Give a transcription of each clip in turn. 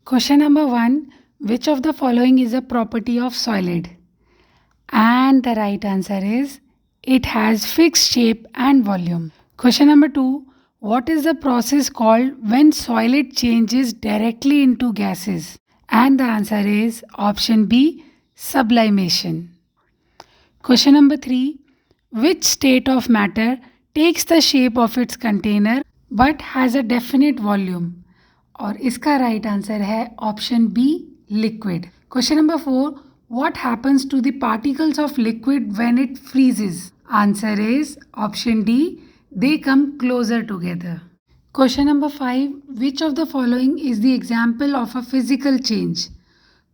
Question number 1. Which of the following is a property of solid? And the right answer is it has fixed shape and volume. Question number 2. What is the process called when solid changes directly into gases? And the answer is option B, sublimation. Question number 3. Which state of matter takes the shape of its container but has a definite volume? और इसका right answer है option B, liquid. Question number 4. What happens to the particles of liquid when it freezes? Answer is option D, they come closer together. Question number 5. Which of the following is the example of a physical change?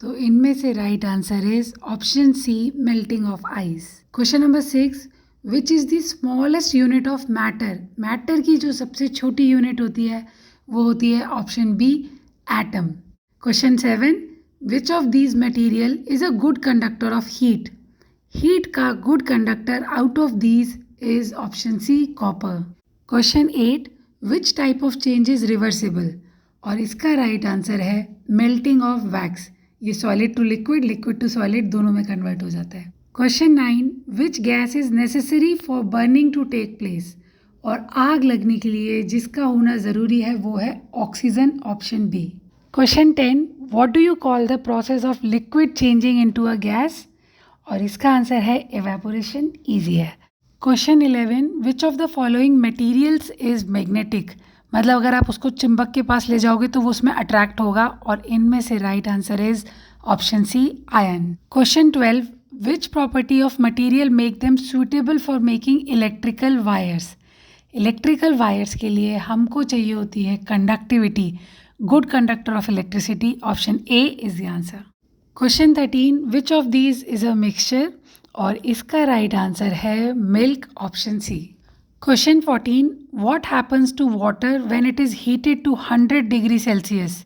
तो इनमें से right answer is option C, melting of ice. Question number 6. Which is the smallest unit of matter? Matter की जो सबसे छोटी unit होती है वो होती है option B, atom. Question 7. Which of these material is a good conductor of heat? Heat का good conductor out of these is option C, copper. Question 8. Which type of change is reversible? और इसका right answer है melting of wax. ये solid to liquid, liquid to solid दोनों में convert हो जाता है. Question 9. Which gas is necessary for burning to take place? और आग लगने के लिए जिसका होना ज़रूरी है वो है oxygen, option B. Question 10. What do you call the process of liquid changing into a gas? और इसका आंसर है एवेपोरेशन, ईजी है. Question 11. Which of the following materials is magnetic? मतलब अगर आप उसको चुंबक के पास ले जाओगे तो वो उसमें अट्रैक्ट होगा, और इनमें से right answer is option C, iron. Question 12. Which property of material make them suitable for making electrical wires? Electrical wires के लिए हमको चाहिए होती है conductivity, good conductor of electricity. Option A is the answer. Question 13. Which of these is a mixture? और इसका right answer है milk, option C. Question 14. What happens to water when it is heated to 100 degree Celsius?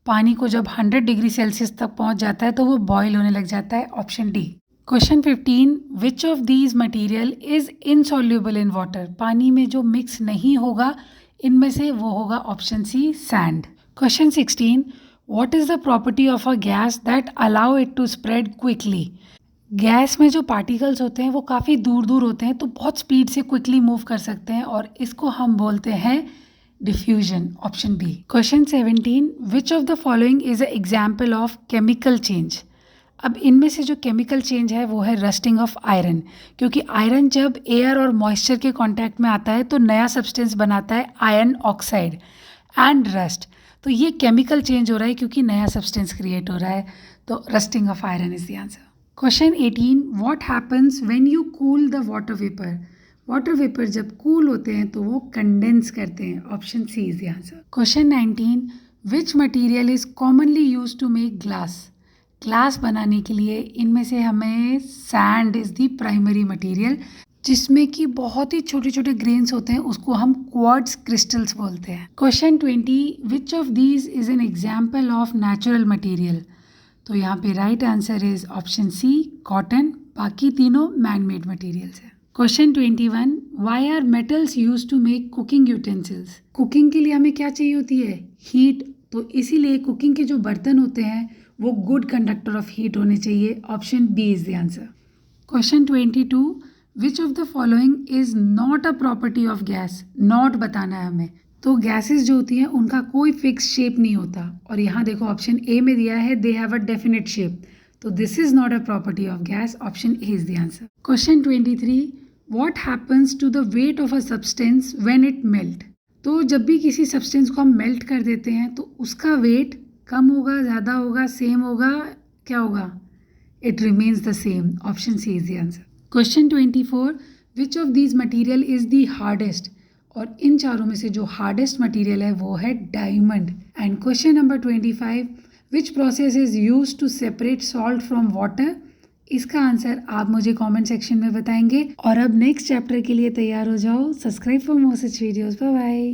पानी को जब 100 degree Celsius तक पहुंच जाता है तो वो बॉयल होने लग जाता है, option D. Question 15. Which of these material is insoluble in water? पानी में जो मिक्स नहीं होगा इनमें से वो होगा option C, sand. Question 16. What is the property of a gas that allow it to spread quickly? Gas में जो पार्टिकल्स होते हैं वो काफ़ी दूर दूर होते हैं तो बहुत स्पीड से क्विकली मूव कर सकते हैं, और इसको हम बोलते हैं diffusion, option B. Question 17. Which of the following is a example of chemical change? अब इनमें से जो केमिकल चेंज है वो है रस्टिंग ऑफ आयरन, क्योंकि आयरन जब एयर और मॉइस्चर के कांटेक्ट में आता है तो नया सब्सटेंस बनाता है आयरन ऑक्साइड एंड रस्ट. तो ये केमिकल चेंज हो रहा है क्योंकि नया सब्सटेंस क्रिएट हो रहा है, तो rusting of iron is the answer. Question 18. What happens when you cool the water vapour? Water vapour जब कूल होते हैं तो वो कंडेंस करते हैं, option C is the answer. Question 19. Which material is commonly use to make glass? Glass बनाने के लिए इनमें से हमें sand is the primary material, जिसमें कि बहुत ही छोटे छोटे ग्रेन्स होते हैं, उसको हम क्वार्ट्ज क्रिस्टल्स बोलते हैं. Question 20. Which of these is an example of natural material? तो यहाँ पे right answer is option C, cotton. बाकी तीनों मैन मेड मटेरियल्स हैं. Question 21. Why are metals use to make cooking utensils? Cooking के लिए हमें क्या चाहिए होती है? हीट. तो इसीलिए कुकिंग के जो बर्तन होते हैं वो गुड कंडक्टर ऑफ हीट होने चाहिए, option B is the answer. Question 22. Which of the following is not a property of gas? Not बताना है हमें. तो गैसेस जो होती हैं उनका कोई फिक्स शेप नहीं होता, और यहाँ देखो ऑप्शन ए में दिया है they have a definite shape, तो this is not a property of gas, option A is the answer. Question 23. What happens to the weight of a substance when it melt? तो जब भी किसी substance को हम मेल्ट कर देते हैं तो उसका वेट कम होगा, ज़्यादा होगा, सेम होगा, क्या होगा? It remains the same, option C is the answer. Question 24. Which of these material is the hardest? और इन चारों में से जो हार्डेस्ट मटीरियल है वो है diamond. And question number 25. Which process is use to separate salt from water? इसका आंसर आप मुझे कमेंट सेक्शन में बताएंगे, और अब नेक्स्ट चैप्टर के लिए तैयार हो जाओ. Subscribe for more such videos. Bye bye.